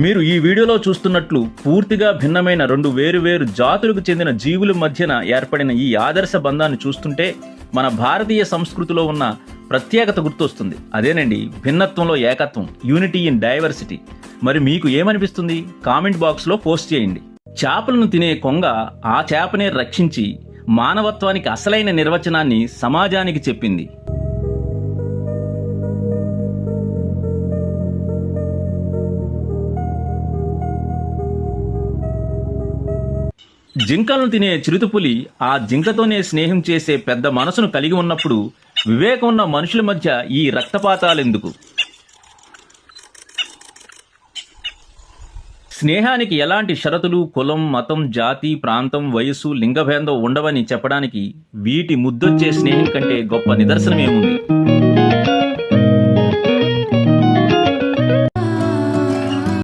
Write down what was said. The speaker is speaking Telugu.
మీరు ఈ వీడియోలో చూస్తున్నట్లు పూర్తిగా భిన్నమైన రెండు వేరు జాతులకు చెందిన జీవుల మధ్యన ఏర్పడిన ఈ ఆదర్శ బంధాన్ని చూస్తుంటే మన భారతీయ సంస్కృతిలో ఉన్న ప్రత్యేకత గుర్తొస్తుంది. అదేనండి భిన్నత్వంలో ఏకత్వం, యూనిటీ ఇన్ డైవర్సిటీ. మరి మీకు ఏమనిపిస్తుంది? కామెంట్ బాక్స్లో పోస్ట్ చేయండి. చేపలను తినే కొంగ ఆ చేపనే రక్షించి మానవత్వానికి అసలైన నిర్వచనాన్ని సమాజానికి చెప్పింది. జింకలను తినే చిరుతపులి ఆ జింకతోనే స్నేహం చేసే పెద్ద మనసును కలిగి ఉన్నప్పుడు వివేకం ఉన్న మనుషుల మధ్య ఈ రక్తపాతాలెందుకు? స్నేహానికి ఎలాంటి షరతులు, కులం, మతం, జాతి, ప్రాంతం, వయస్సు, లింగభేదం ఉండవని చెప్పడానికి వీటి ముద్దొచ్చే స్నేహం కంటే గొప్ప నిదర్శనమేముంది?